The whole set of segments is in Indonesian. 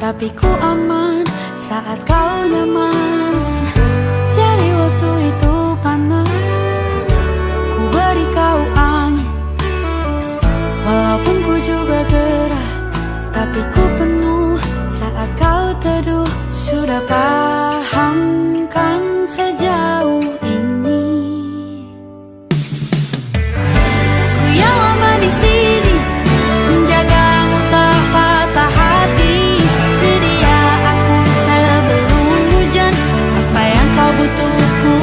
tapi ku aman saat kau nyaman. Jadi waktu itu panas, ku beri kau angin. Walaupun ku juga gerah, tapi ku penuh saat kau teduh. Sudah paham kan sejauh ini? Ku yang lama di sini, menjagamu tak patah hati. Sedia aku sebelum hujan, apa yang kau butuh ku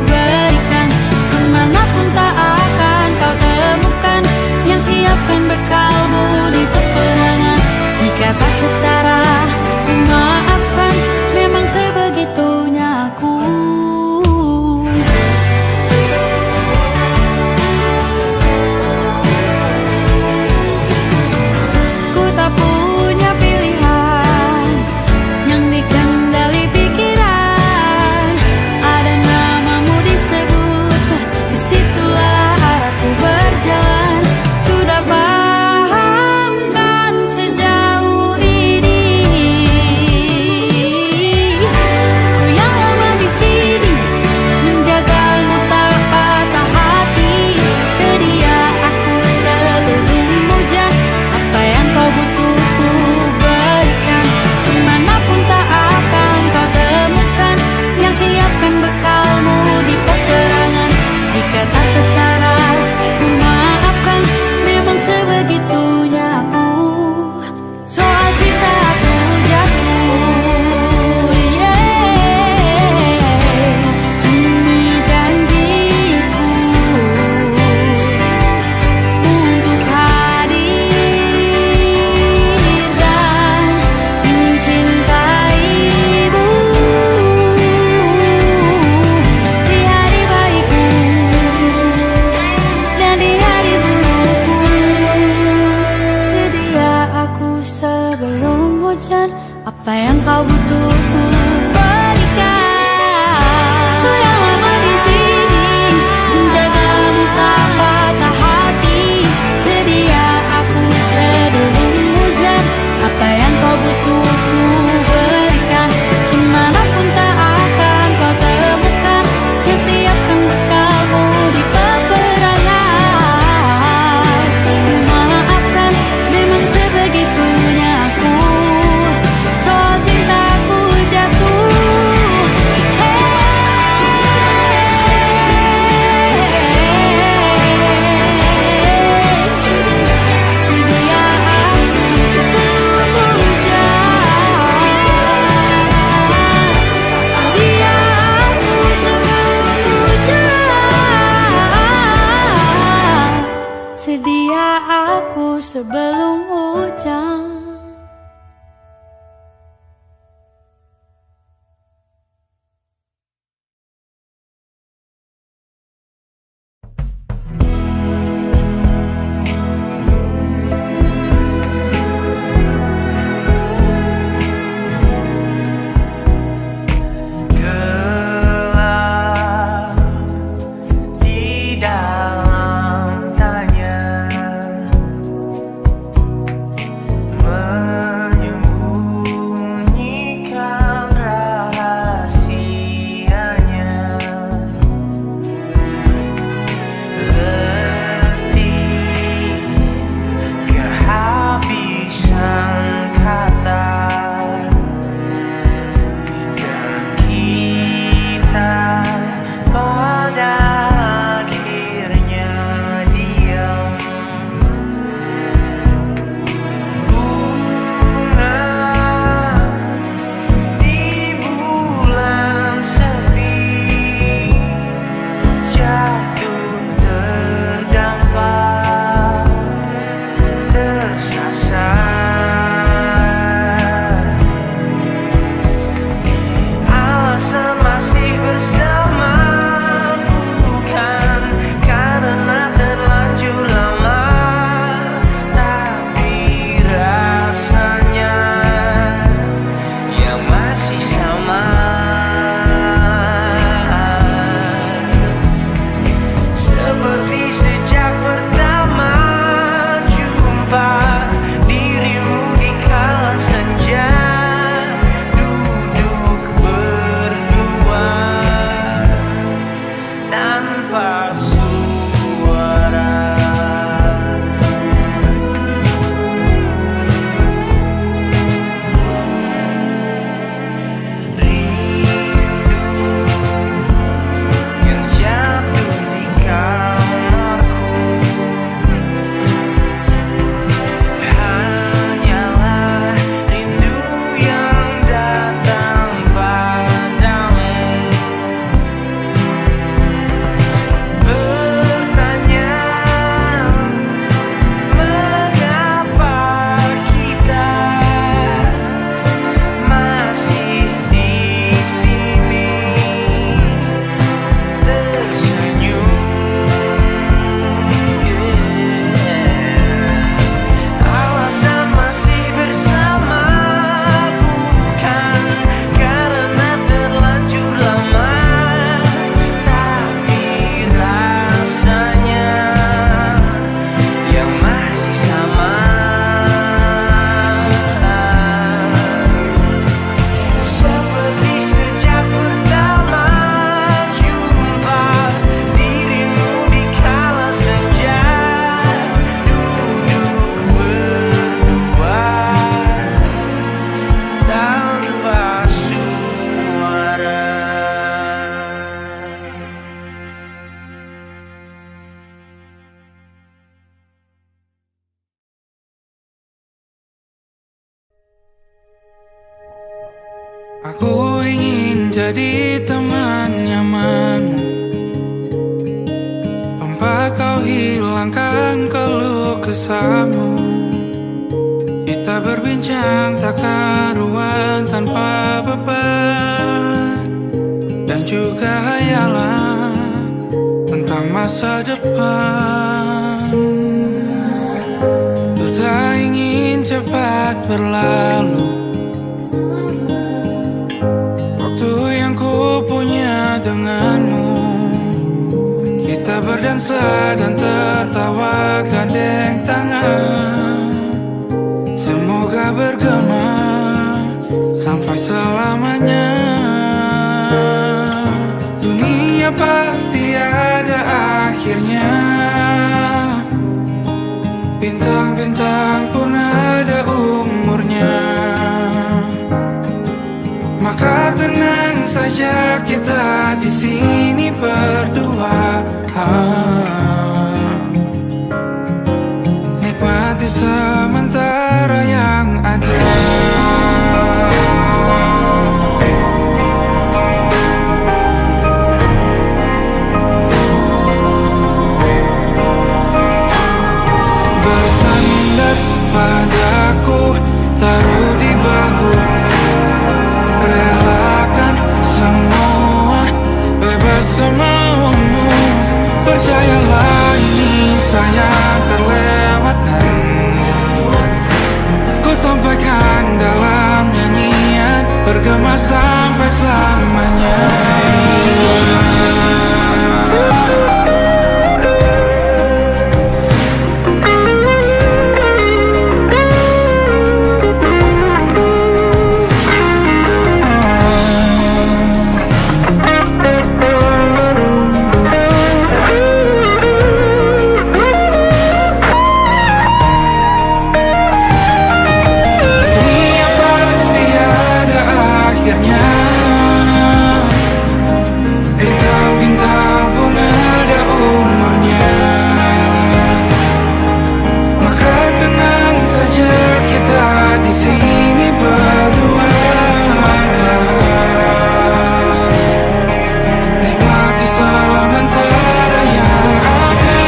berikan. Kemanapun tak akan kau temukan yang siapkan bekalmu di peperangan. Jika tak setara, ku maafkan, memang sebegitunya aku. Ku tak punya pilihan yang dikendali pikiran. Ada namamu disebut, disitulah arahku berjalan. Sudah paham kan sejauh ini? Ku yang lama di sini, menjagamu tak patah hati. Sedia aku sebelum hujan, apa yang kau butuh ku berikan. Kemanapun tak akan kau temukan yang siapkan bekalmu di peperangan. Jika tak setara, ku maafkan, memang sebegitunya aku. Soal cinta aku jatuh, ini janjiku untuk hadir dan mencintaimu di hari baikku dan di hari burukku. Sedia aku sebelum hujan, apa yang kau butuh ku berikan. Ku yang lama di sini, menjagamu tak patah hati. Sedia aku sebelum hujan, apa yang kau butuh ku berikan. Kemanapun tak akan kau temukan yang siapkan bekalmu di peperangan. Maafkan, memang sebegitunya aku. Soal cintaku jatuh. Aku ingin jadi teman nyamanmu, tempat kau hilangkan keluh kesahmu. Kita berbincang tak karuan tanpa beban, dan juga hayalan tentang masa depan. Ku tak ingin cepat berlalu waktu yang ku punya denganmu. Kita berdansa dan tertawa gandeng tangan, semoga bergema sampai selamanya. Dunia pasti ada akhirnya, bintang-bintang pun ada umurnya. Maka tenang saja kita di sini berdua, nikmati sementara yang ada. Bersandar padaku, taruh di bahu, relakan semua, bebas semaumu. Percayalah ini sayang terlewatkan, ku sampaikan dalam nyanyian, bergema sampai selamanya. Bintang-bintang pun ada umurnya. Maka tenang saja kita di sini berdua, nikmati sementara yang ada.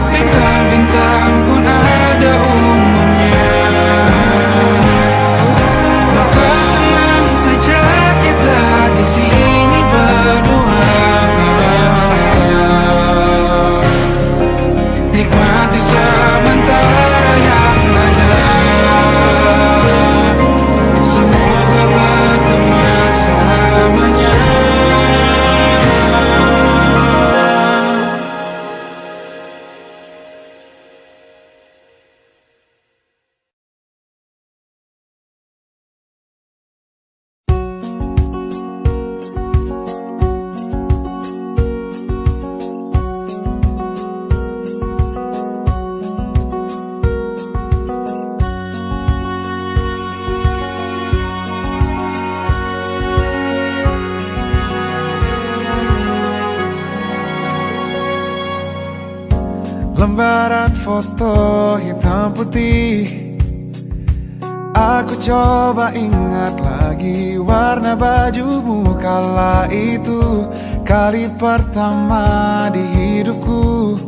Bintang-bintang pun ada umurnya. Di sini berdua, nikmati sementara yang ada. Semoga bergema selamanya. Lembaran foto hitam putih, aku coba ingat lagi warna bajumu kala itu. Kali pertama di hidupku,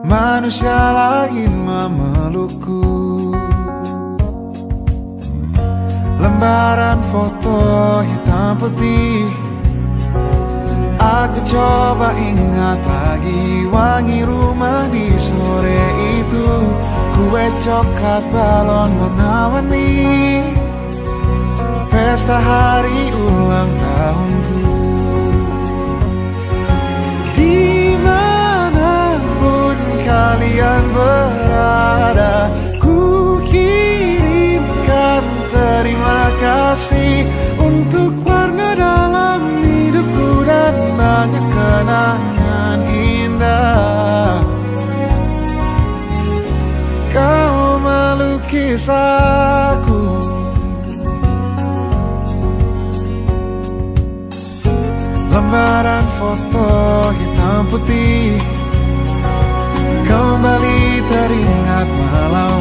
manusia lain memelukku. Lembaran foto hitam putih, aku coba ingat lagi wangi rumah di sore itu. Kue coklat, balon warna-warni, pesta hari ulang tahunku. Dimanapun kalian berada, ku kirimkan terima kasih untuk warna dalam hidupku dan banyak kenangan indah. Kau melukis aku, lembaran foto hitam putih, kembali teringat malam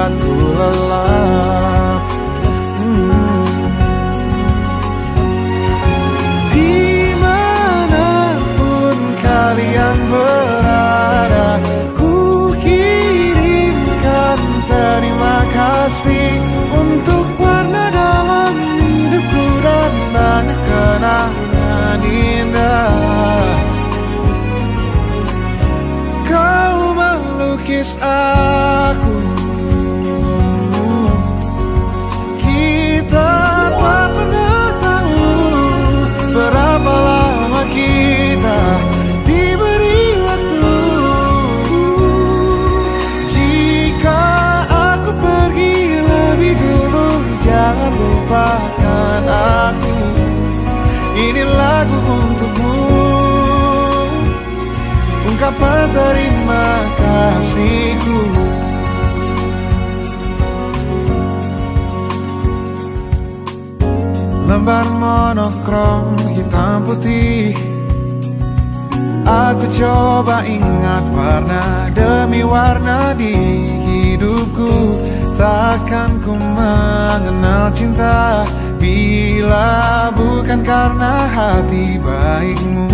membuatku lelah. Dimanapun kalian berada, ku kirimkan terima kasih untuk warna dalam hidupku dan banyak kenangan indah. Kau melukis aku, kita tak pernah tahu berapa lama kita diberi waktu. Jika aku pergi lebih dulu, jangan lupakan aku. Ini lagu untukmu, ungkapan terima kasihku. Lembar monokrom hitam putih, aku coba ingat warna demi warna di hidupku. Takkan ku mengenal cinta bila bukan karena hati baikmu.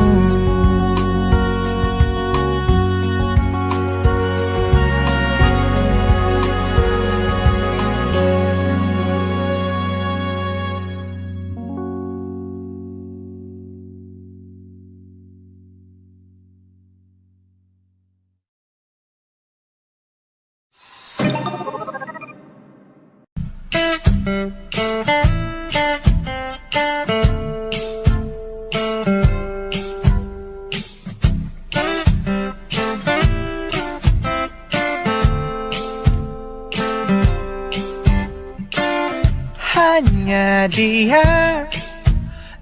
Hanya dia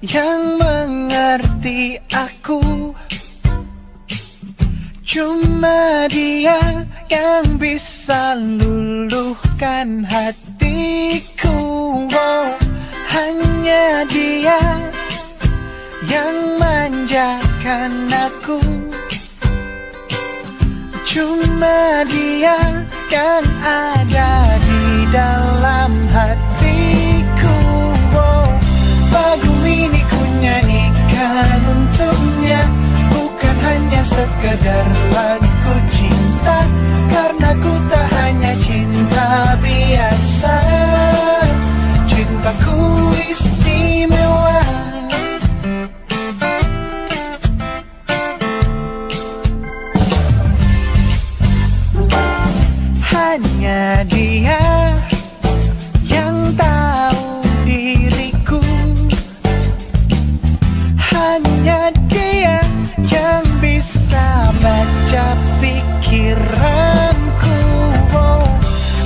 yang mengerti aku, cuma dia yang bisa luluhkan hatiku. Oh, hanya dia yang manjakan aku, cuma dia yang ada di dalam hatiku. Oh, lagu ini ku nyanyikan untuknya, bukan hanya sekedar lagu cinta, karena ku tak hanya cinta biasa. Cintaku istimewa. Hanya dia yang tahu diriku, hanya dia yang bisa baca pikiranku. Oh,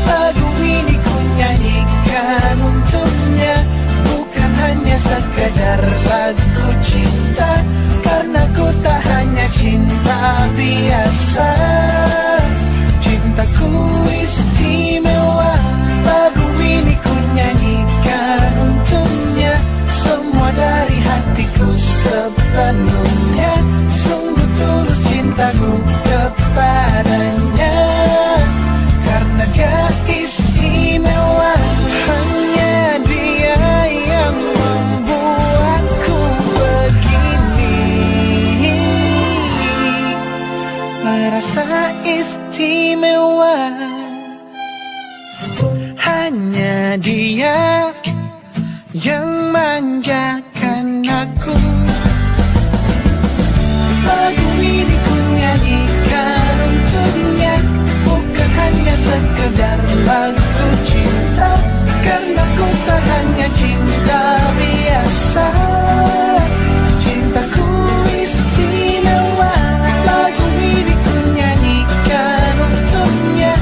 lagu ini ku nyanyikan untuknya, bukan hanya sekedar lagu cinta, karena ku tak hanya cinta biasa. Cintaku istimewa. Lagu ini ku nyanyikan untuknya, semua dari hatiku sepenuhnya. Sungguh tulus cintaku kepadanya, karena dia istimewa. Hanya dia yang membuatku begini, merasa istimewa. Hanya dia yang manjakan aku. Lagu ini ku nyanyikan untuknya, bukan hanya sekedar lagu cinta, karena ku tak hanya cinta biasa. Cintaku istimewa. Lagu ini ku nyanyikan untuknya,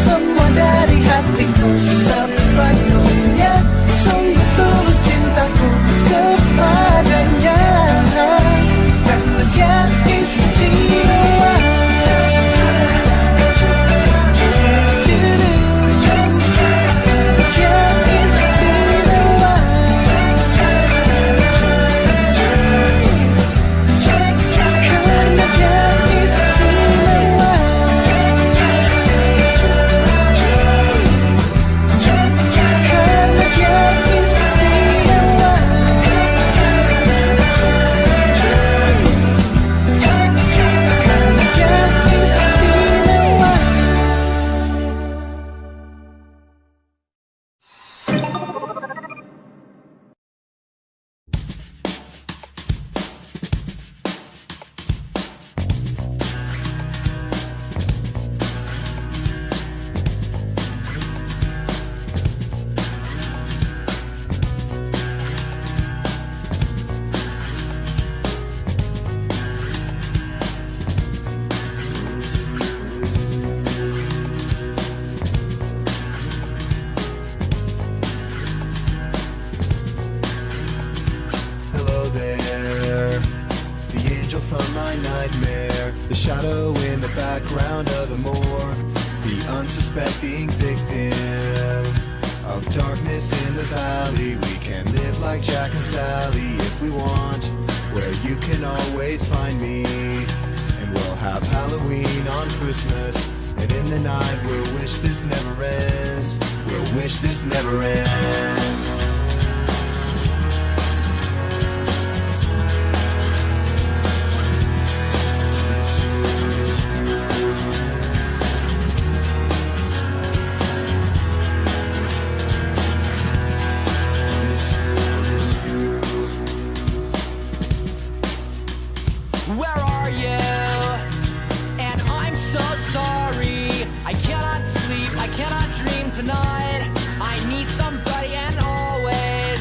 semua dari hatiku sepenuhnya. Sungguh tulus cintaku kepadanya, karena dia istimewa. The shadow in the background of the morgue, the unsuspecting victim of darkness in the valley. We can live like Jack and Sally if we want, where you can always find me. And we'll have Halloween on Christmas, and in the night we'll wish this never ends. We'll wish this never ends. Where are you? And I'm so sorry. I cannot sleep, I cannot dream tonight. I need somebody and always.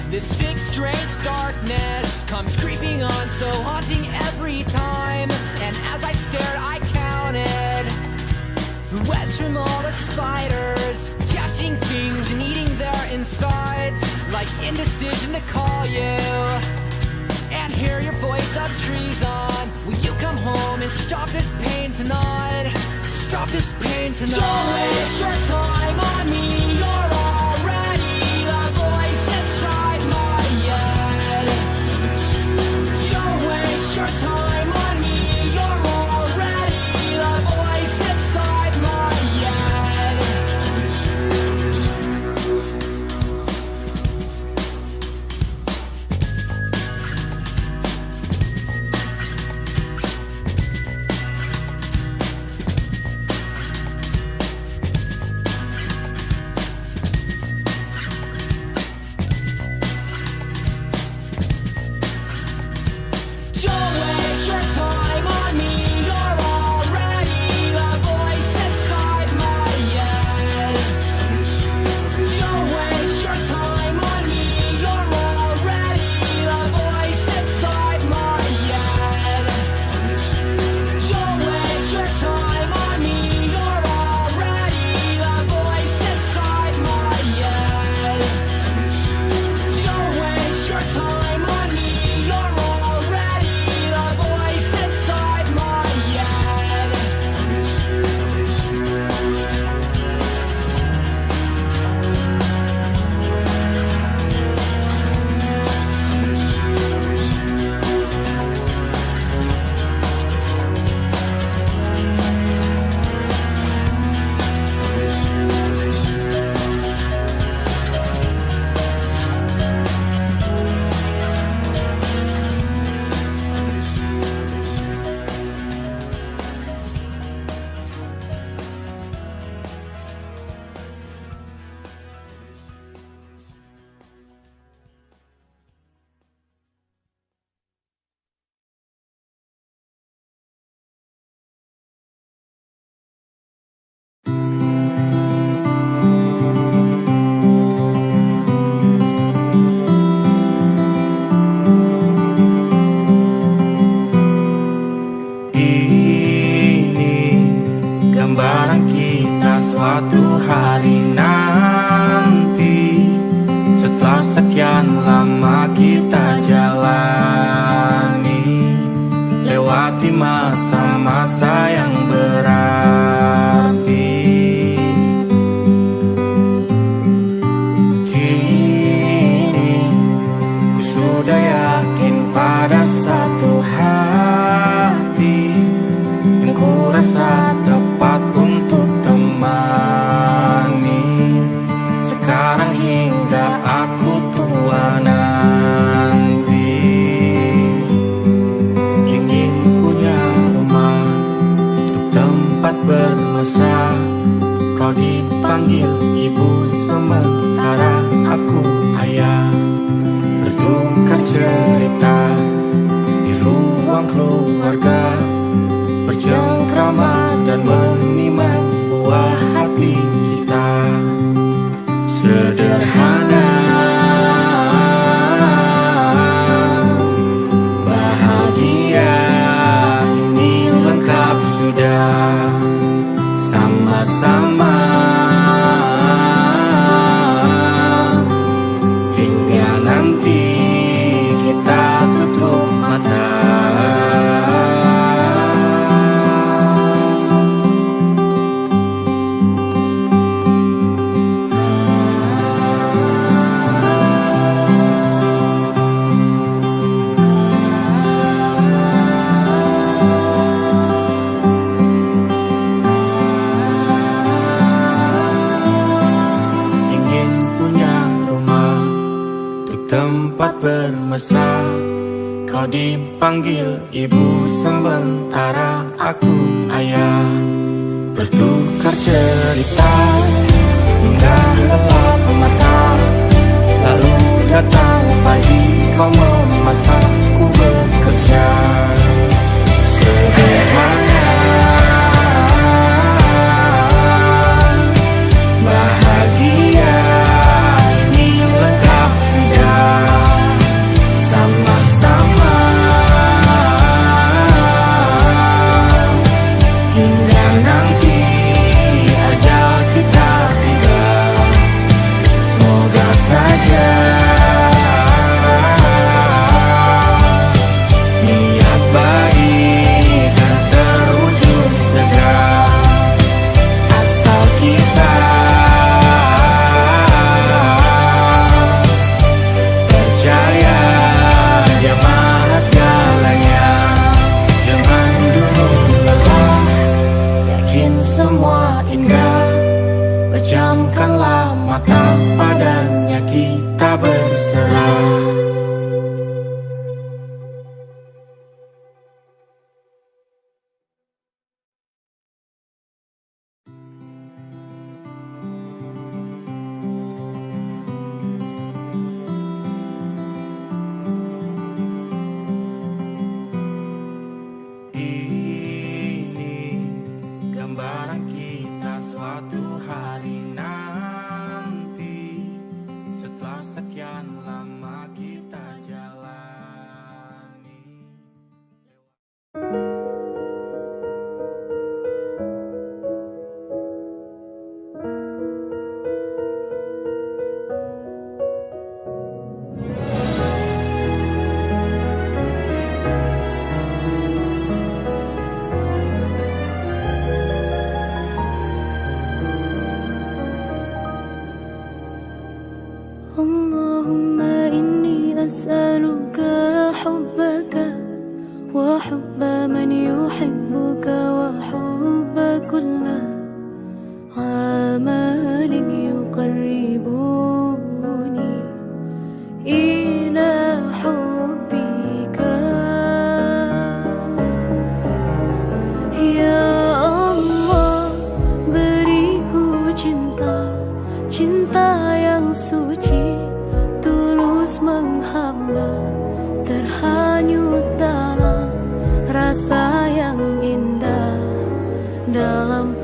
This sick, strange darkness comes creeping on, so haunting every time. And as I stared, I counted the webs from all the spiders, catching things and eating their insides, like indecision to call you and hear your voice of treason. Will you come home and stop this pain tonight? Stop this pain tonight. Don't waste your time on me. You're already the voice inside my head. Don't waste your time on me. You're already the voice inside my head. mesra. Kau dipanggil ibu sementara aku ayah. Bertukar cerita hingga lelap mata. Lalu datang pagi kau memasakku bekerja. Sederhana, bahagia ini lengkap sudah. Sama-sama hingga nanti ajal kita tiba. Semoga saja niat baik dan terwujud segera. Asal kita percaya Dia Maha segalanya. Jangan dulu lelah, yakin semua indah. Pejamkanlah mata, padanya kita berserah. Ini gambaran kita suatu hari nanti. Setelah sekian lama kita jalani. Allahumma inni as'aluka hubbaka wa hubba man yuhibbuka wa hubba kulla amalin yuqarribuni ila hubbika. Ya Allah, beriku cinta, cinta yang suci, tulus menghamba, terhanyut dalam rasa yang indah, dalam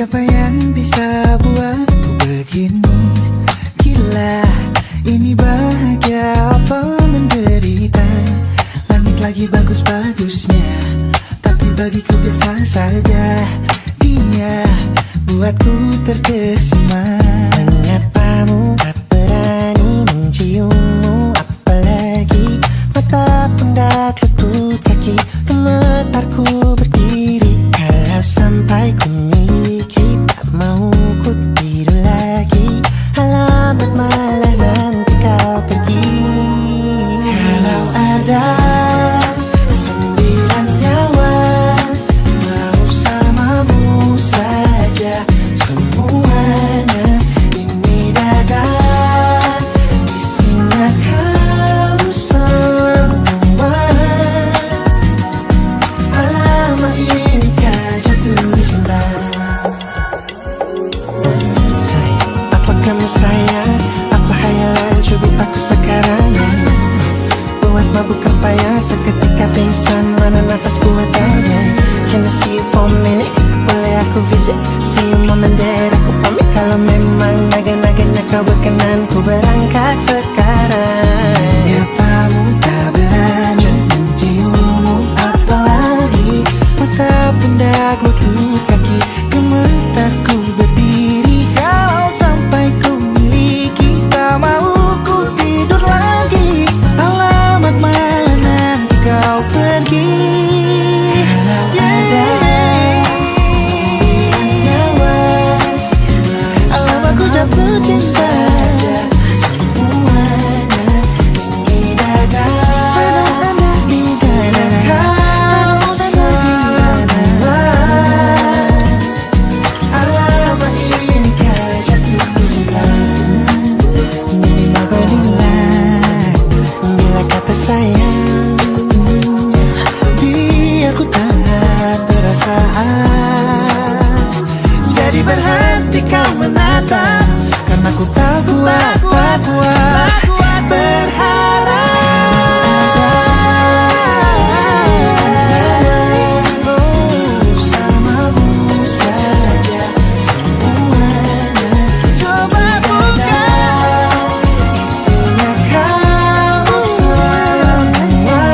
Siapa yang bisa buatku begini? Gila, ini bahagia apa menderita? Langit lagi bagus-bagusnya, tapi bagiku biasa saja. Dia buatku terkesima. Menyapamu, tak berani menciummu, apalagi mata pundak lutut kaki. Gemetarku berdiri kalau sampai ku miliki. Tak mau ku tidur lagi, alamat malah nanti kau pergi. Kalau ada 9 nyawa, mau samamu saja semuanya. Ini dada, isinya kamu semua. Alamak inikah jatuh cinta. Apa kamu sayang? Apa hayalan cubit aku sekarang? Buat mabuk apa ya? Seketika pingsan, mana nafas buatannya? Can I see you for a minute? Boleh aku visit? See you mom and dad, aku pamit. Kalau memang naga-naganya kau berkenan, ku berangkat sekarang. Nyapamu tak berani menciummu, apalagi mata pundak lutut kaki. Gemetarku berdiri kalau sampai ku miliki. Tak mau ku tidur lagi, alamat malah nanti kau pergi. Kalau ada 9 nyawa, alamat ku jatuh cinta. Semuanya ini dada, di sana kau semua. Alamat inikah jatuh cinta. Ini mau kau bilang, bila kata sayang, biar ku tak perasaan. Jadi berhenti kau menatap, karena ku tak kuat berharap. Bersamamu saja semuanya. Coba buka, isinya kamu semua.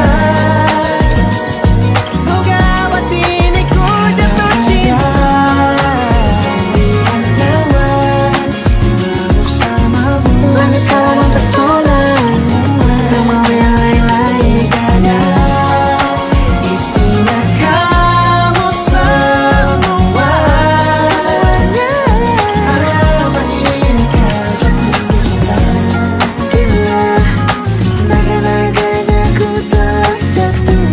Oh gawat ini ku jatuh cinta. 9 nyawa, bersamamu. Langit kau mempesona, tak mau yang lain-lain. Dada, isinya kamu semua. Alamat inikah jatuh cinta. Gila, naga-naganya ku tak jatuh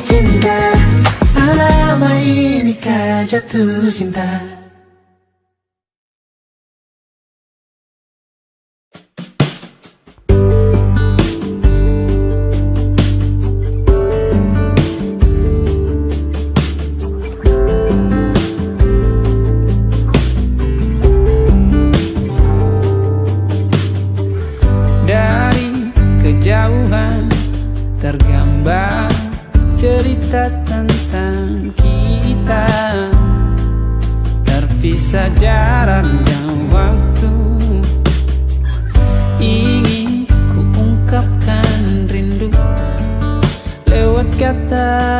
cinta. Alamat inikah jatuh cinta. Dari kejauhan tergambar cerita tentang kita, terpisah jarak dan waktu. Ingin ku ungkapkan rindu lewat kata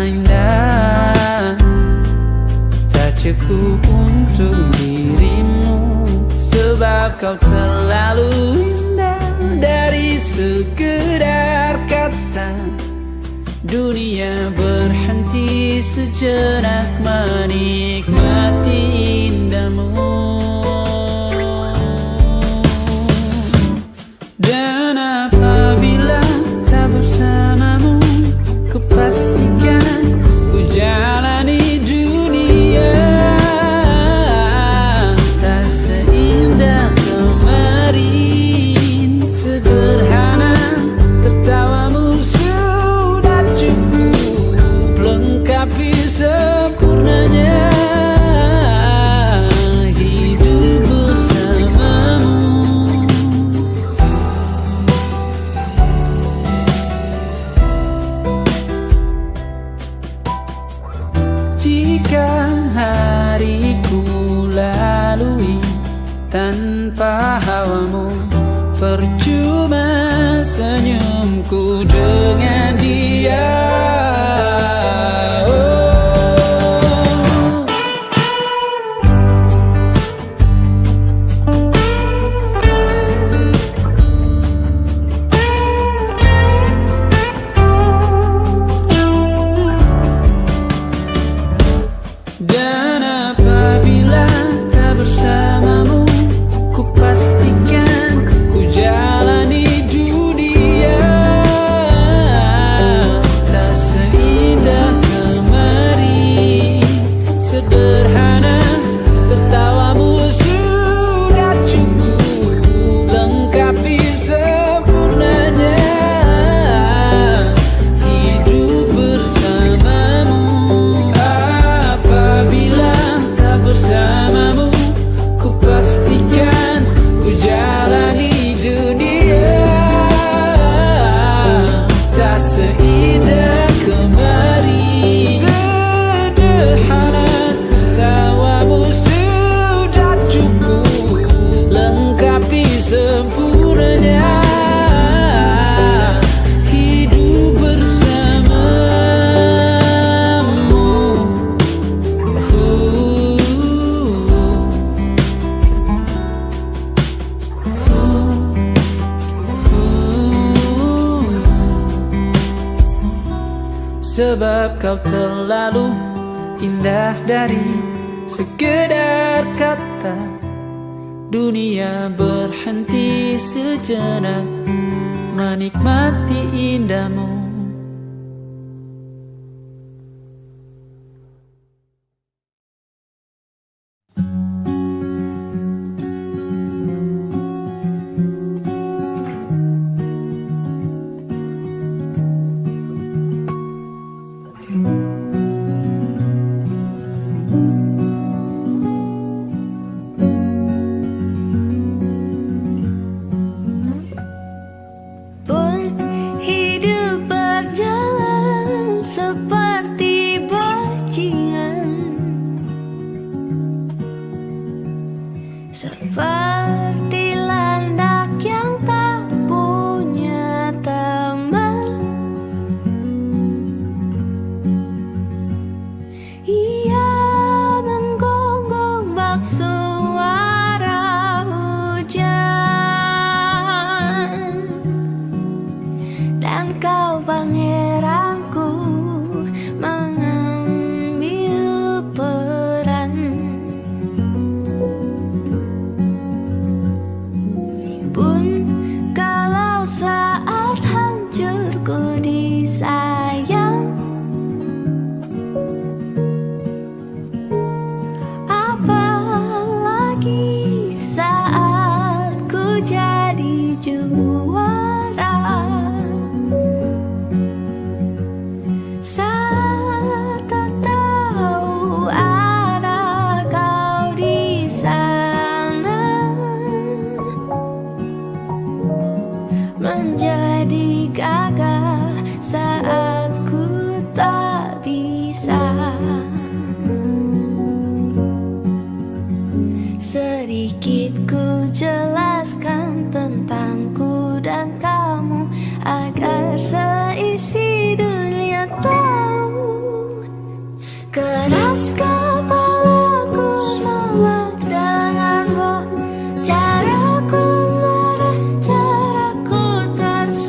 indah. Tak cukup untuk dirimu, sebab kau terlalu indah. Dari sekedar kata, dunia berhenti sejenak menikmati indahmu. Dan apabila tak bersamamu, kupastikan ku jalani dunia tak seindah kemarin. Sederhana, tertawamu sudah cukup lengkapi sempurnanya. percuma senyumku dengan dia. Dan apabila tak bersamamu, ku pastikan ku jalani dunia tak seindah kemarin. Sederhana, tertawamu sudah cukup lengkapi sempurnanya hidup bersamamu. Apabila tak bersamamu, ku pastikan ku jalani dunia tak seindah kemarin. Sederhana, tertawamu sudah cukup lengkapi sempurnanya hidup bersamamu. Sebab kau terlalu indah dari sekedar kata. Dunia berhenti sejenak menikmati indahmu. Pun hidup berjalan seperti bajingan, seperti landak yang tak punya teman. Ia menggonggong bak suara hujan, dan kau pangeranku mengambil peran. Pun kalau saat hancurku disayang, apalagi saat ku jadi juara. Saat tak tahu arah kau di sana, menjadi gagah saat ku tak bisa. Sedikit ku jelaskan tentangku dan kamu agar seisi dunia tahu. Keras kepalaku sama denganmu, caraku marah, caraku tersenyum.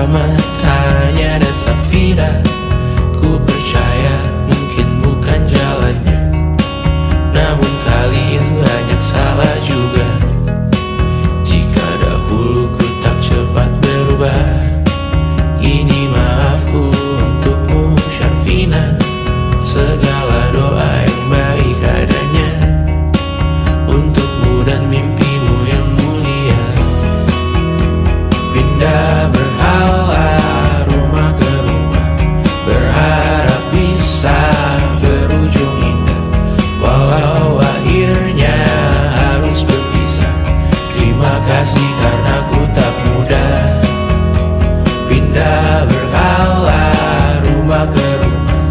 bersama Tanya dan Safira. Ku percaya mungkin bukan jalannya, namun kalian banyak salah juga. Jika dahulu ku tak cepat berubah, ini maafku untukmu Syarfina. Segala doa yang baik adanya untukmu dan mimpimu yang mulia. Pindah berkala rumah ke rumah, berharap bisa berujung indah. Walau akhirnya harus berpisah, terima kasih karena ku tak mudah. Pindah berkala rumah ke rumah,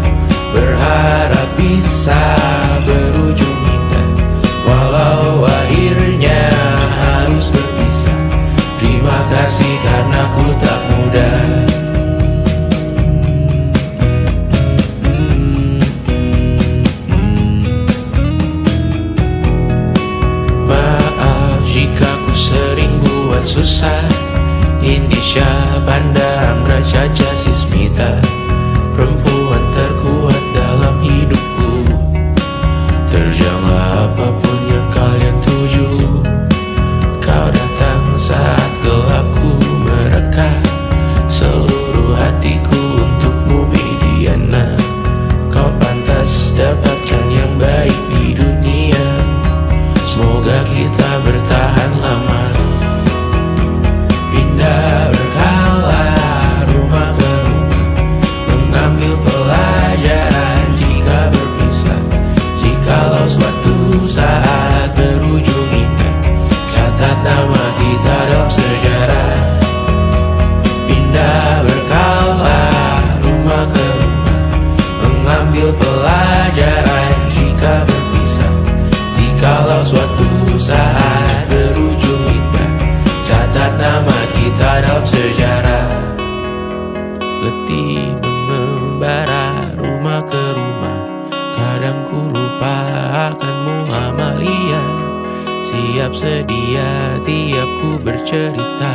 berharap bisa berujung indah. Walau akhirnya harus berpisah, terima kasih karena ku tak mudah. Maaf jika ku sering buat susah. Indisha pandang Raja Jasismita, perempuan terkuat dalam hidupku. Terjanglah apapun yang kalian tuju. Kau datang saat gelapku mereka, seluruh hatiku untukmu Mediana. Kau pantas dapatkan yang baik di dunia, semoga kita bertahan lama. Pindah berkala rumah ke rumah, mengambil pelajaran jika berpisah. Jikalau suatu saat berujung indah, catat nama kita dalam sejarah. Pindah berkala rumah ke rumah, mengambil pelajaran jika berpisah. Jikalau suatu saat berujung indah, catat nama kita dalam sejarah. Letih mengembara rumah ke rumah, kadang ku lupa akanmu Amalia. Siap sedia tiap ku bercerita,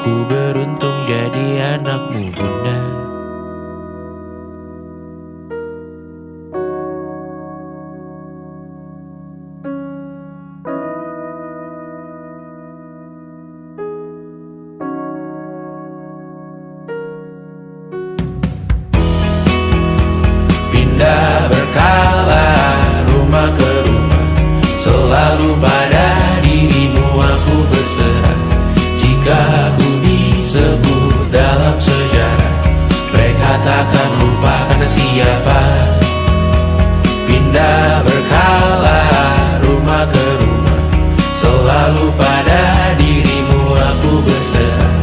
ku beruntung jadi anakmu bunda. Pindah berkala rumah ke rumah, selalu pada dirimu aku berserah. Jika aku disebut dalam sejarah, mereka takkan lupa karena siapa. Pindah berkala rumah ke rumah, selalu pada dirimu aku berserah.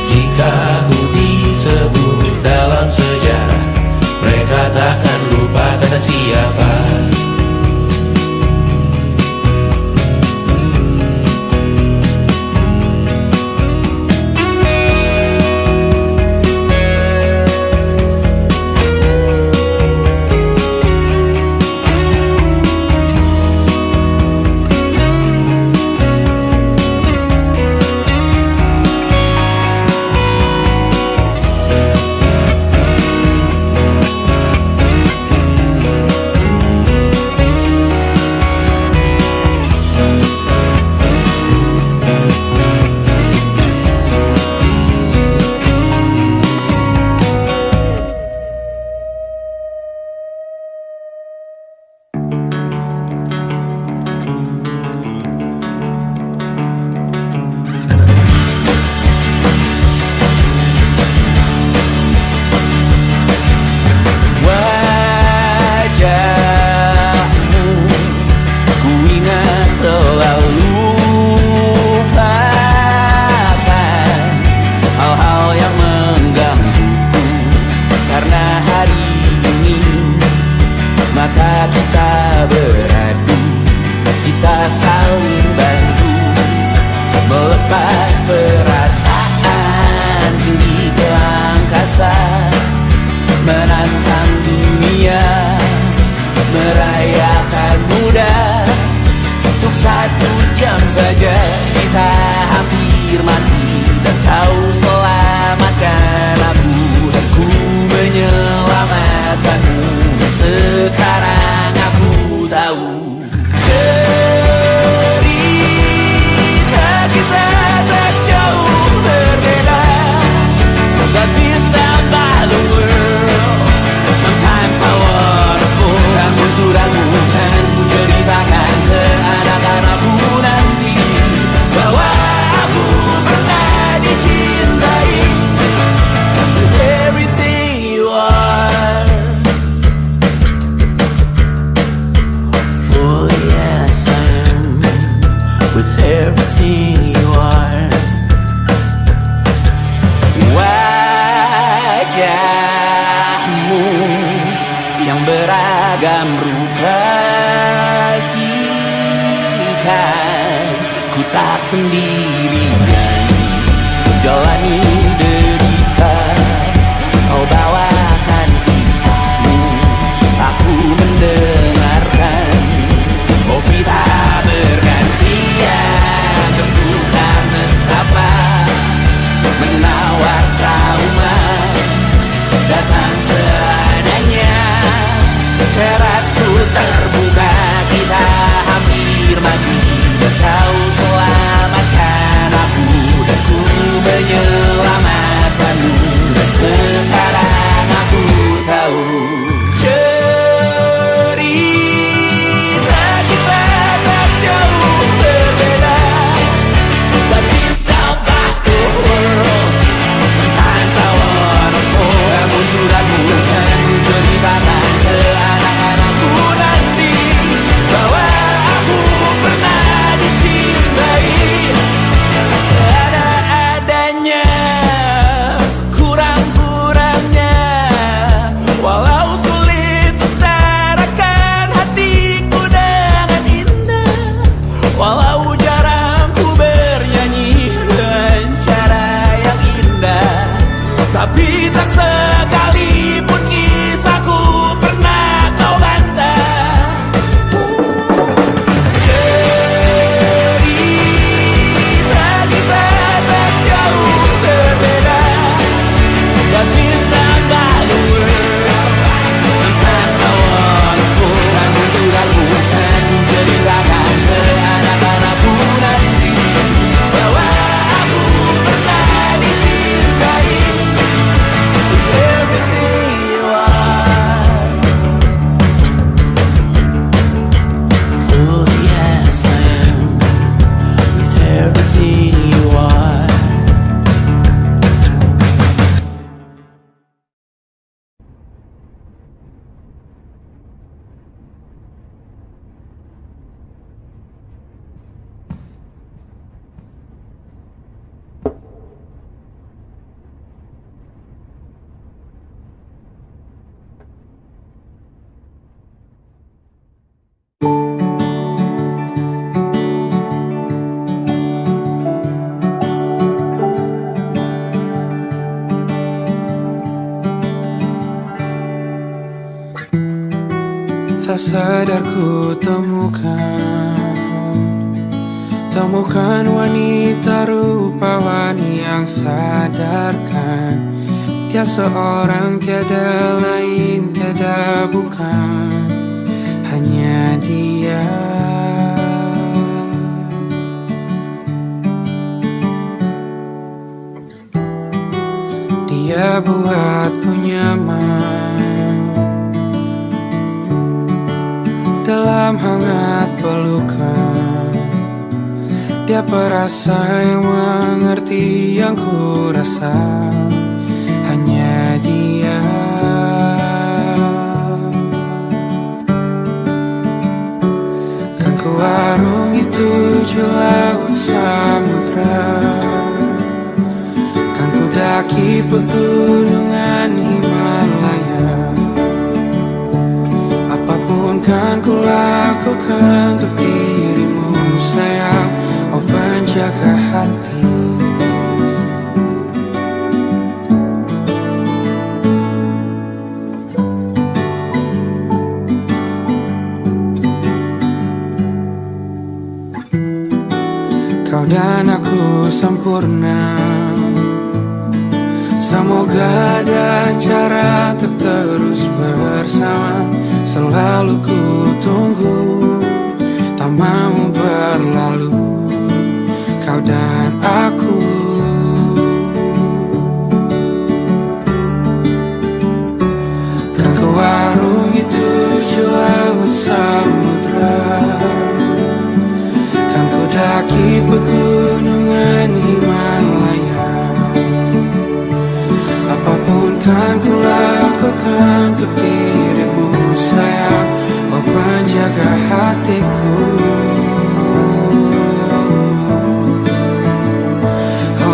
Jika aku disebut dalam sejarah, mereka takkan lupa karena siapa. saja kita hampir mati dan kau selamatkan. wajahmu yang beragam rupa, pastikan ku tak sendirian jalani derita. Kau bawakan kisahmu, aku mendengarkan. Oh kita bergantian bertukar nestapa, menawar trauma datang seadanya. Terasku terbuka, kita hampir mati. Kau selamatkan aku dan ku menyelamatkanmu. Dan sekarang aku tahu cerita kita tak jauh berbeda. But you don't back the world. Sometimes I wanna fall. Kamu sudah bukan ceritakan ke anak-anakku nanti bahwa aku pernah dicintai seadanya, sekurang-kurangnya. Walau sulit utarakan hatiku dengan indah, walau jarang ku bernyanyi dengan cara yang indah, tapi tak sekalipun kisahku pernah kau bantah. Cerita kita tak jauh berbeda, but it's about the world. Sometimes I wanna fall. Kamu sudah bukan ceritakan ke anak-anakku nanti bahwa aku pernah dicintai. Everything you are, fully as I am, with everything you are. Tak sadar ku temukan wanita rupawan yang sadarkan dia seorang, tiada lain, tiada bukan, hanya dia. Dia buatku nyaman dalam hangat pelukan. Dia perasa yang mengerti yang ku rasa, hanya dia. Kan ku arungi 7 laut samudra, kan ku daki pegunungan Himalaya. Apapun kan ku lakukan untuk dirimu sayang, oh penjaga hati. Kau dan aku sempurna, semoga ada cara untuk terus bersama. Selalu ku tunggu, tak mau berlalu, kau dan aku. Kan ku arungi 7 laut samudra, kan ku daki pegunungan Himalaya. Apapun kan ku lakukan untuk dirimu sayang, oh penjaga hatiku. Oh,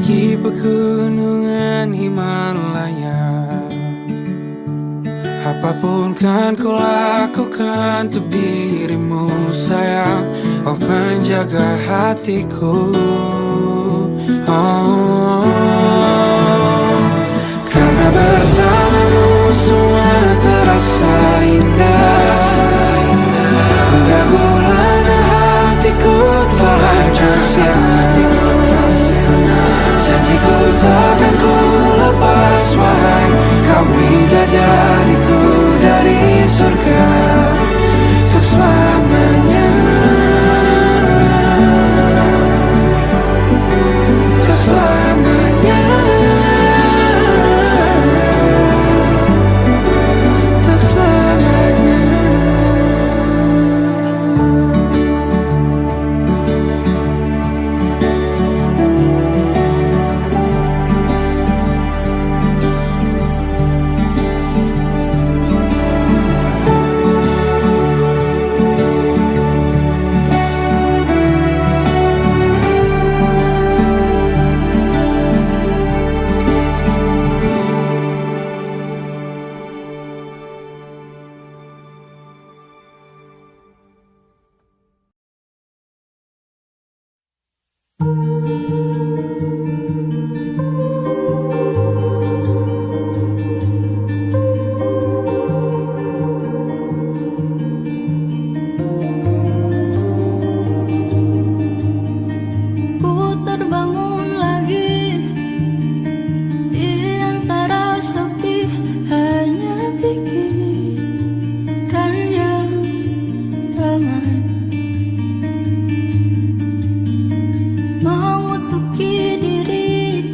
Mendaki pegunungan Himalaya, apapun kan ku lakukan untuk dirimu sayang. Oh penjaga hatiku, oh, karena bersamamu semua terasa indah. Hingga gulana hatiku telah hancur siang. Janjiku takkan ku lepas, wahai kau bidadariku dari surga untuk selamanya, untuk selamanya, untuk selamanya. Ku terbangun lagi di antara sepi, hanya pikiran yang ramai mengutuki diri,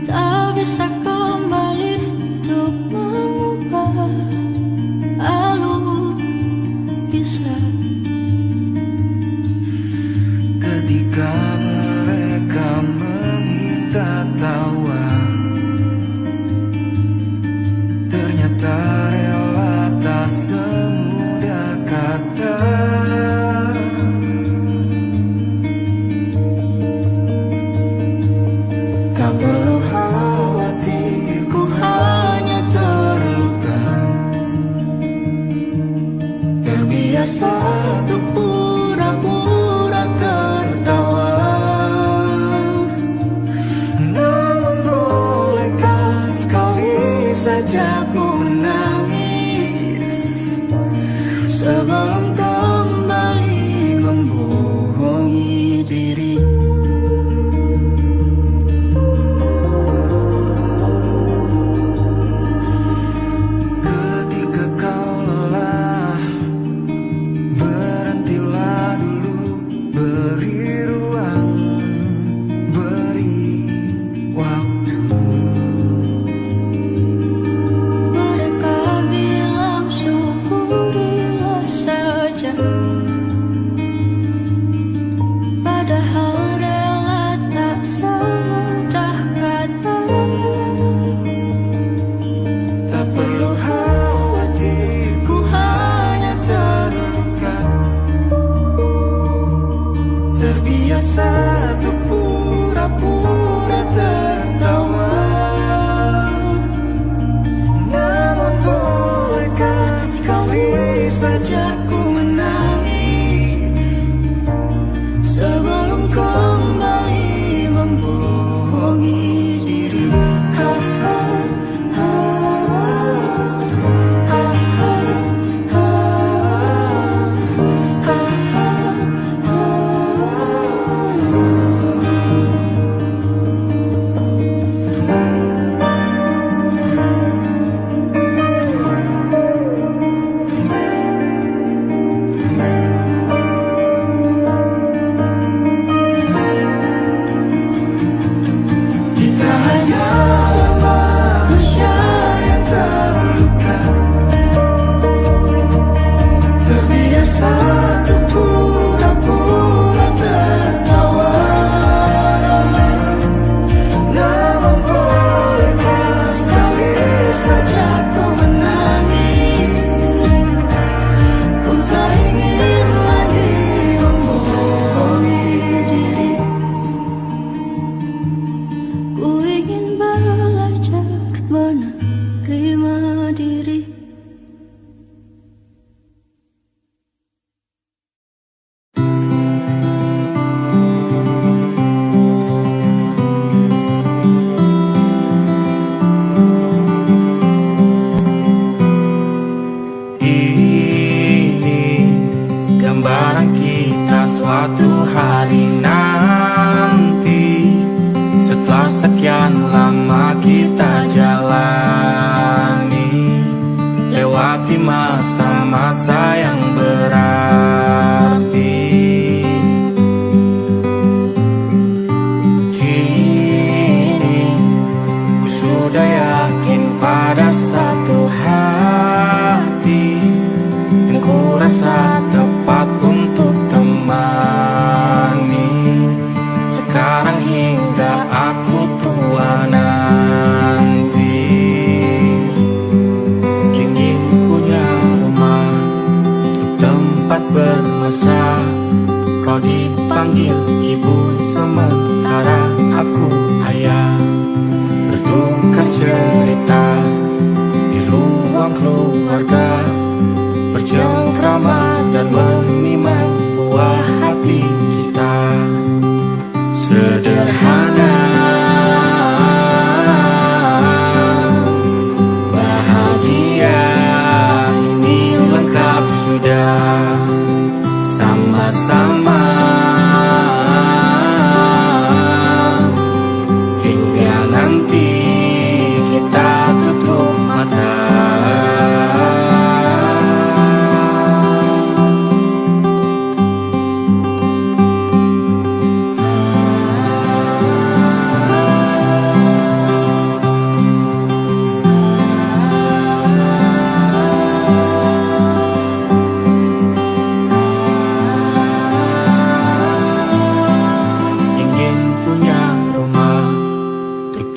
tak bisa kembali untuk mengubah alur kisah. Ketika mereka meminta tawa, ternyata rela tak semudah kata. Tak perlu khawatir,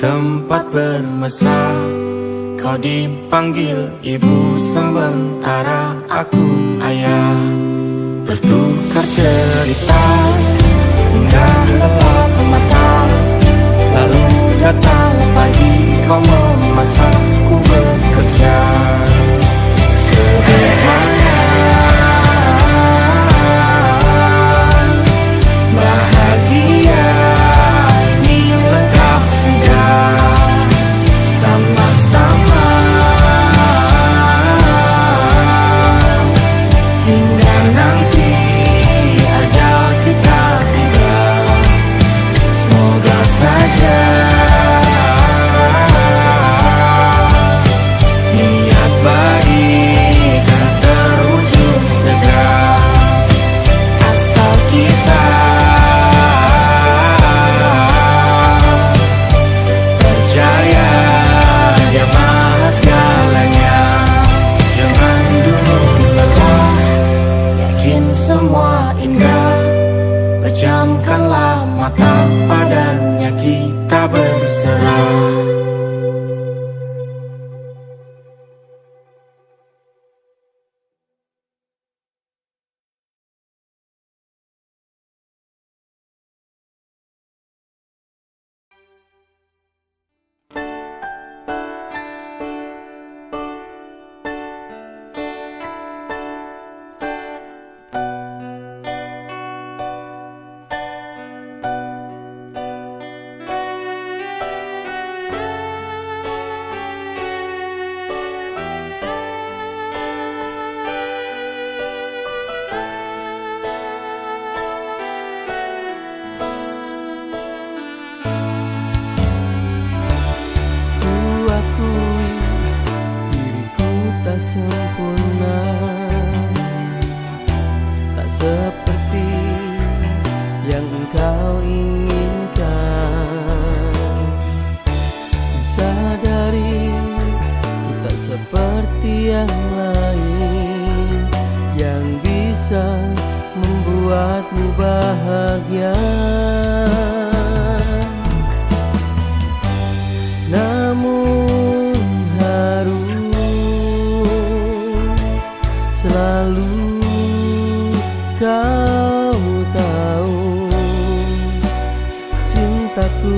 tempat bermesra. Kau dipanggil ibu sementara aku ayah. Bertukar cerita hingga lelap mata. Lalu datang pagi kau memasak, ku bekerja. Sederhana, bahagia ini lengkap sudah. Sama-sama hingga nanti ajal kita tiba. Semoga saja niat baik kan terwujud segera. Asal kita percaya Dia maha segalanya. Jangan dulu lelah, yakin semua indah. Pejamkanlah mata, padanya kita berserah. Ku akui diriku tak sempurna, tak seperti yang engkau inginkan. Ku sadari ku tak seperti yang lain yang bisa membuatmu bahagia. Namun harus selalu kau tahu, cintaku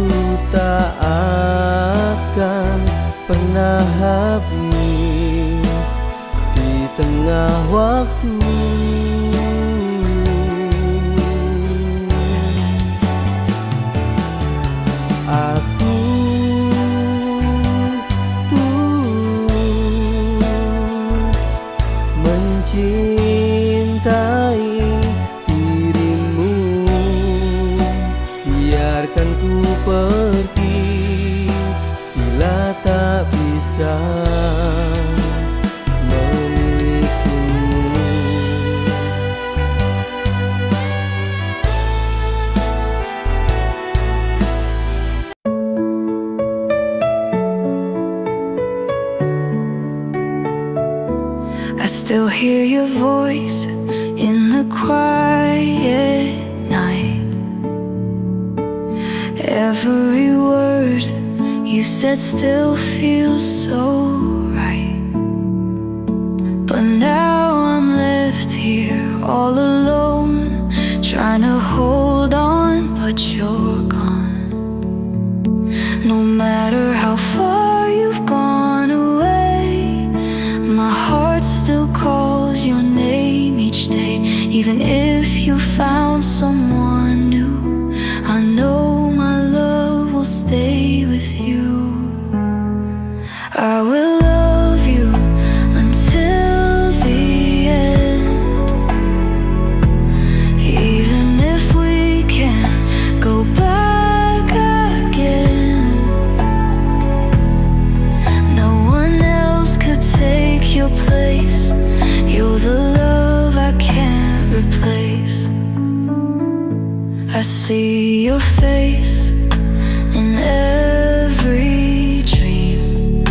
tak akan pernah habis di tengah waktu. Aku tulus mencintai dirimu. Biarkan ku pergi bila tak bisa memilikimu. I still hear your voice in the quiet night. Every word you said still feels so right. But now I'm left here all alone, trying to hold on, but you're gone. No matter how far you've gone away, my heart still calls your name each day. Even if you found someone new, I know my love will stay with you. I will love you until the end. Even if we can't go back again, no one else could take your place. You're the love I can't replace. I see your face in every dream.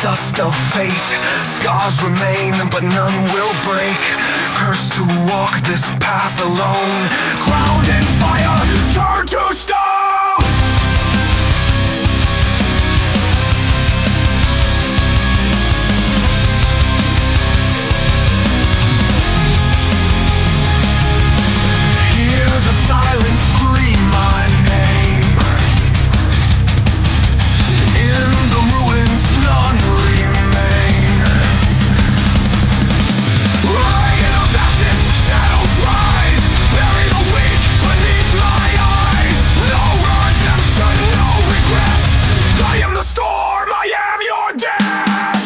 dust of fate. Scars remain, but none will break. Cursed to walk this path alone. Crowned in fire, turned to stone. Hear the silence scream my name. In the ruins none remain. Rain of ashes, shadows rise. Bury the weak beneath my eyes. No redemption, no regret. I am the storm, I am your death.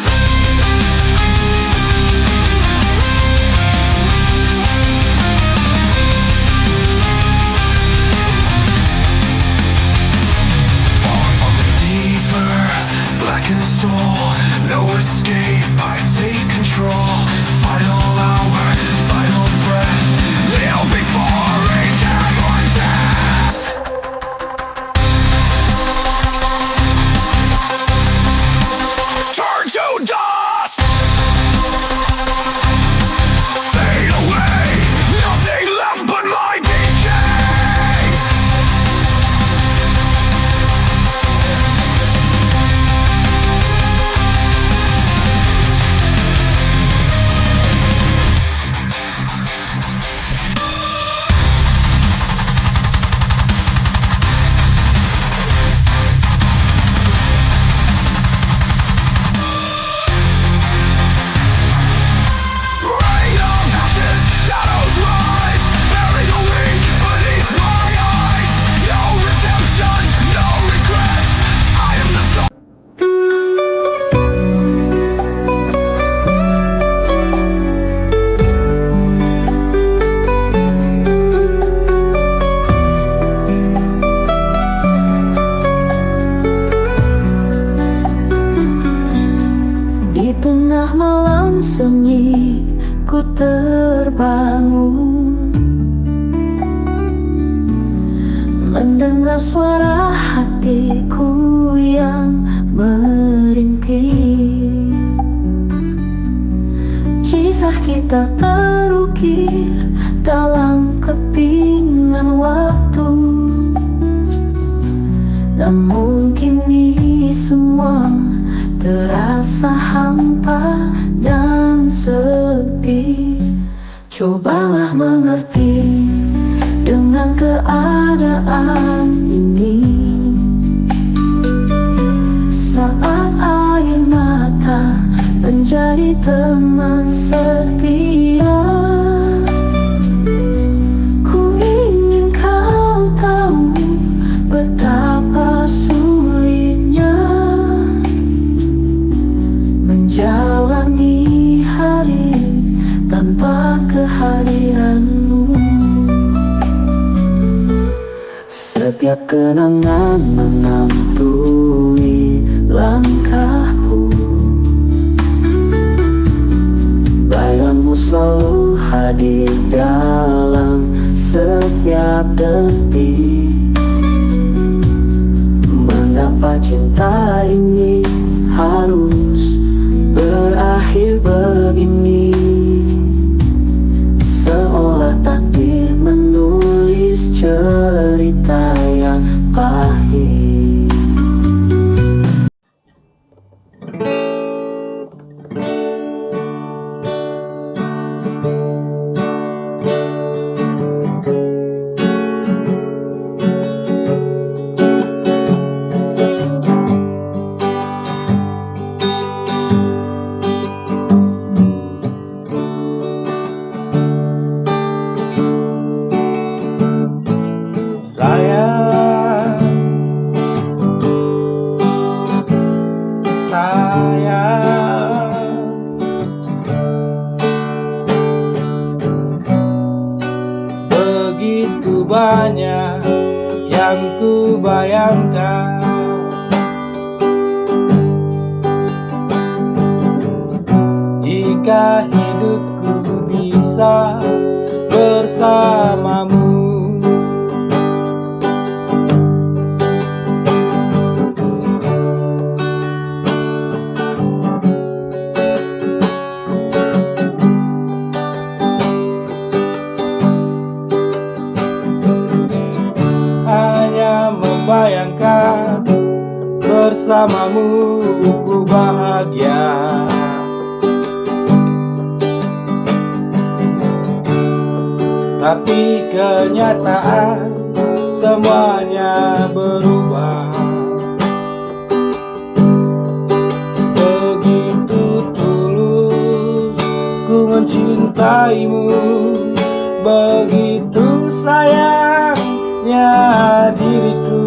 Far from the deeper, blackened soul. No escape, I take control. Final hour, final breath. Kneel before a demon death. Turn to dust. Fade away. Nothing left but my decay. Rain of ashes, shadows rise. Bury the weak beneath my eyes. No redemption, no regret. I am the storm. Di tengah malam sunyi ku terbangun, mendengar suara hatiku yang merintih. Kisah kita terukir dalam kepingan waktu. Namun kini semua terasa hampa dan sepi. Cobalah mengerti dengan keadaan ini. Saat air mata menjadi teman setia, ku ingin kau tahu betapa sulitnya menjalani hari tanpa kehadiranmu. Setiap kenangan menghantui langkahku. Bayanganmu selalu hadir dalam setiap detik. Mengapa cinta ini harus berakhir begini? Seolah takdir menulis cerita yang pahit. Begitu banyak yang ku bayangkan, jika hidupku bisa bersamamu. bahagia. Tapi kenyataan semuanya berubah. Begitu tulus ku mencintaimu, begitu sayangnya diriku.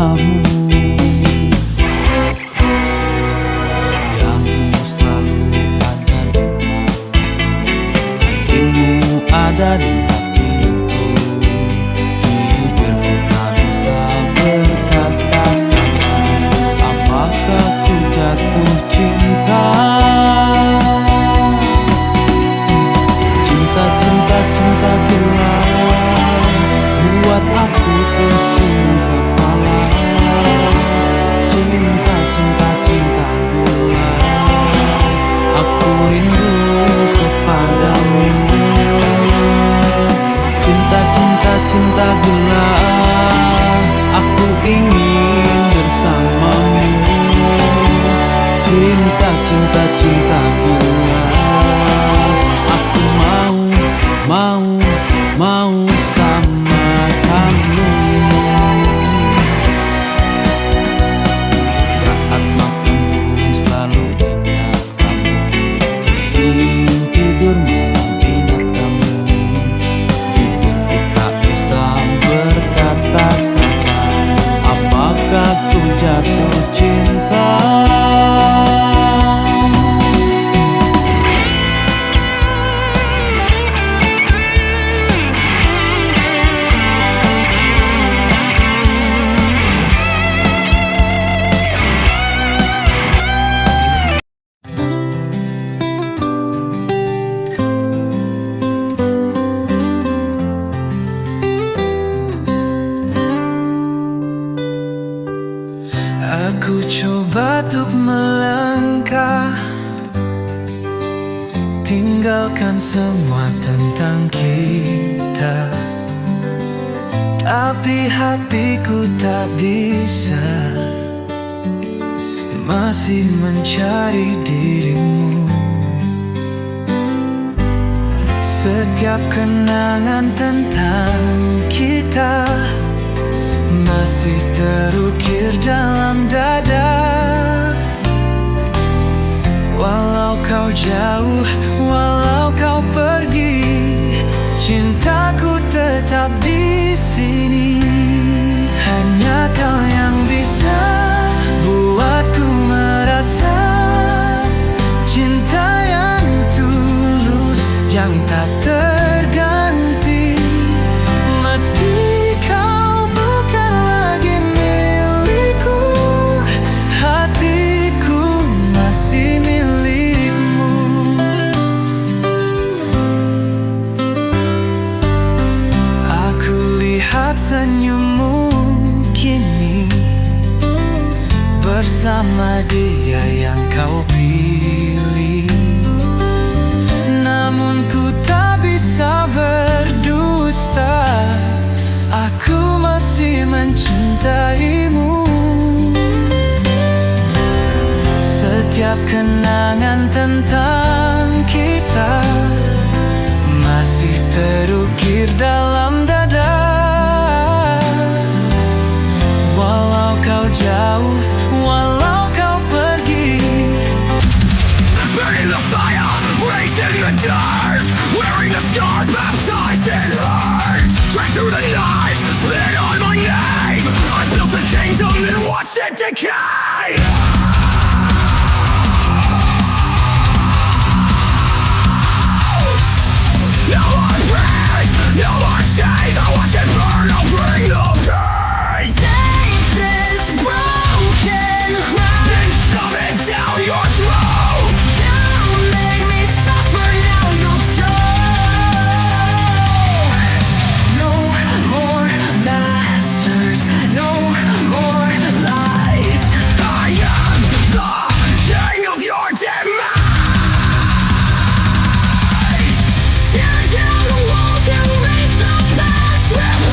bersamamu. Wajahmu selalu ada di mataku, hatimu ada di hatiku. Bibirku tak bisa berkata-kata, apakah ku jatuh cinta? Cinta, cinta, cinta gila buat aku pusing kepala. Cinta, cinta, cinta gila, aku rindu kepadamu. Cinta, cinta, cinta gila, aku ingin bersamamu. Cinta, cinta, cinta gila, aku mau sama kamu. Saat makan pun selalu ingat kamu, pusing tidur malam ingat kamu. Bibirku tak bisa berkata-kata, apakah ku jatuh cinta? Aku coba untuk melangkah, tinggalkan semua tentang kita, tapi hatiku tak bisa, masih mencari dirimu. Setiap kenangan tentang kita masih terukir dalam dada. Walau kau jauh, walau kau pergi, cintaku tetap di sini. Hanya kau yang bisa buatku merasa cinta yang tulus, yang tak terganti. Meski kau bukan lagi milikku, hatiku masih milikmu. Aku lihat senyummu kini bersama dia yang kau pilih. Namun ku tak bisa berdusta, aku masih mencintaimu. Setiap kenangan tentang kita masih terukir dalam dada. Walau kau jauh, walau kau pergi. Burning the fire, raised in the dirt, wearing the scars, baptized in hurt. Drank through the knife, spit on my name. I built a kingdom and watched it decay. No more praise, no more chains. I watch it burn, I'll bring the pain. Take this broken heart And shove it down your throat. Don't make me suffer, now you'll choke. No more masters, no more lies. I am the king of your demise. Tear down the walls and erase the past. Rip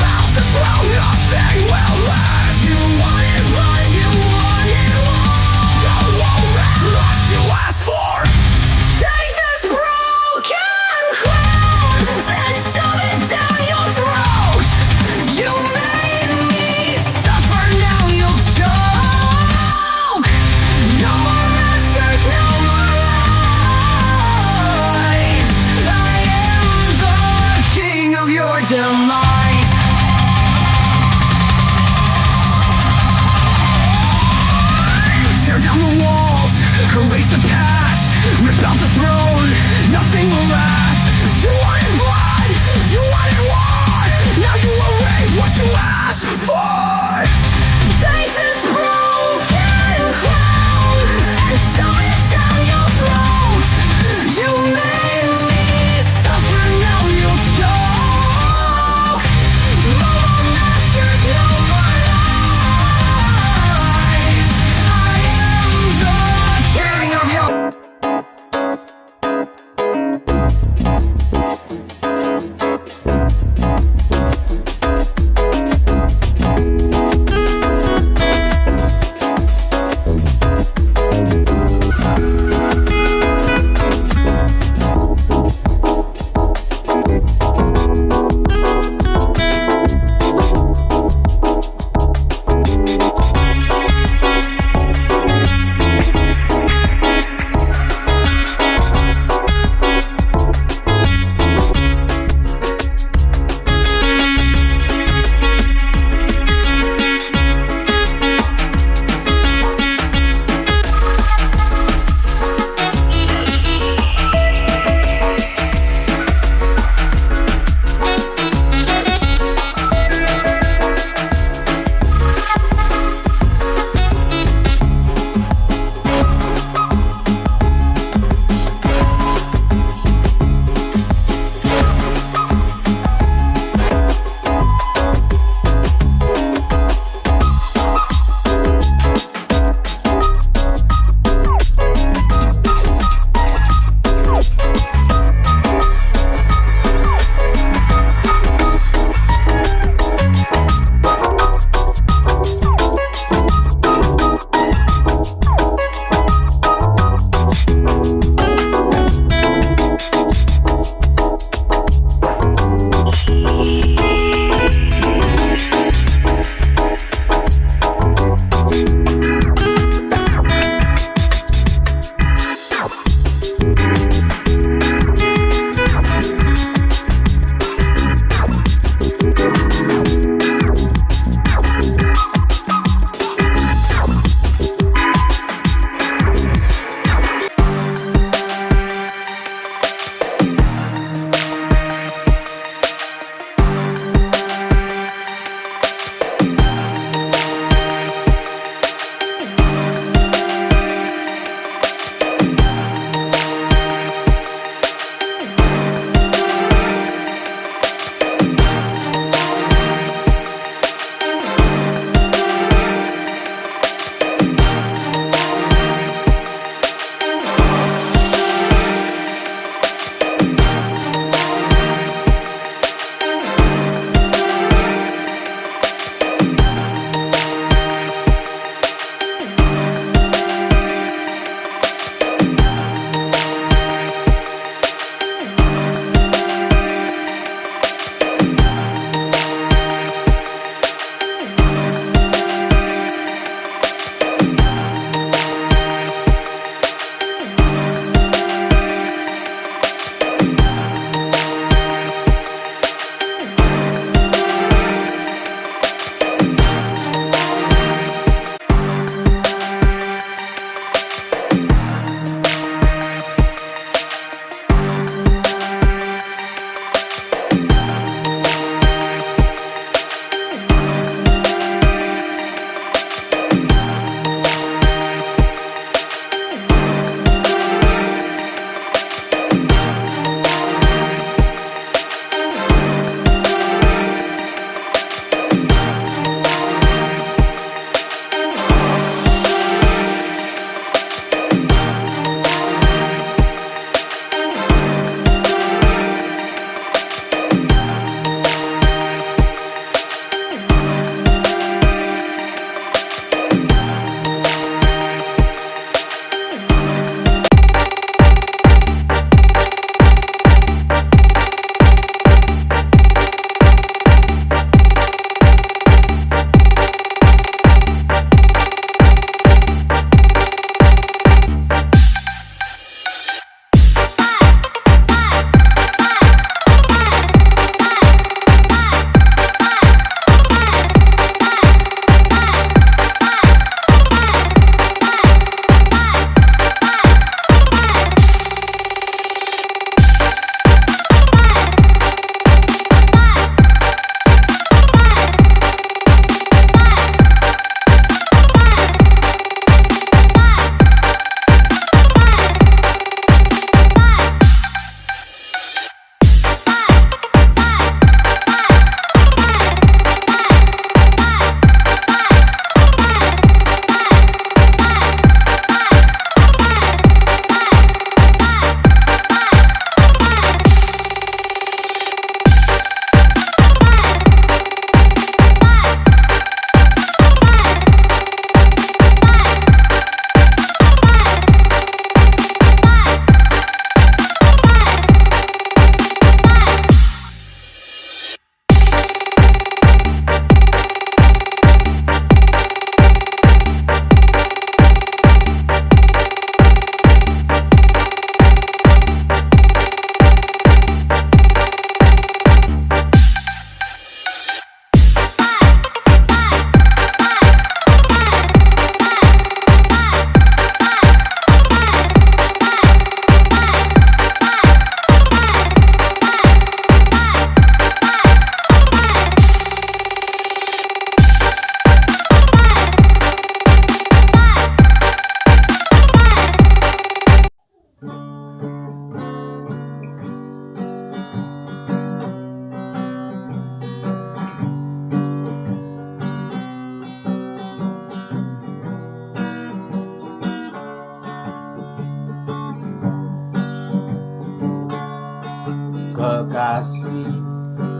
Kekasih,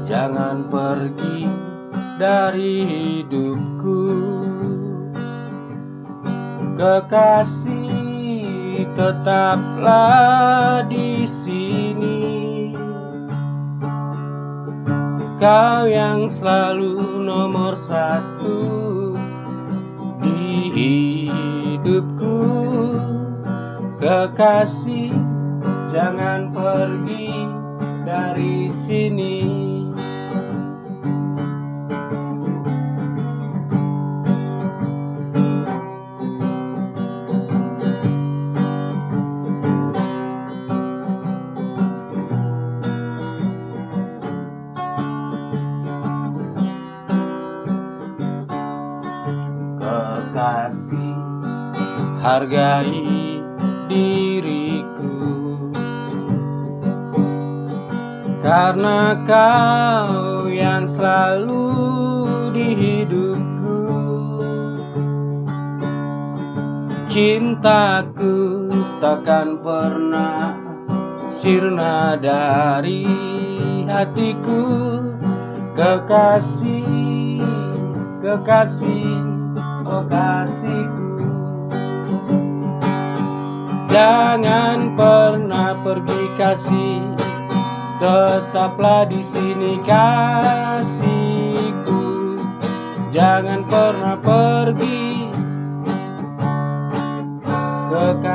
jangan pergi dari hidupku. Kekasih, tetaplah di sini. Kau yang selalu nomor satu di hidupku. Kekasih, jangan pergi dari sini. Kekasih, hargai diriku, karena kau yang selalu di hidupku. Cintaku takkan pernah sirna dari hatiku. Kekasih, kekasih, oh kasihku, jangan pernah pergi kasih, tetaplah di sini kasihku. Jangan pernah pergi. Kekasih,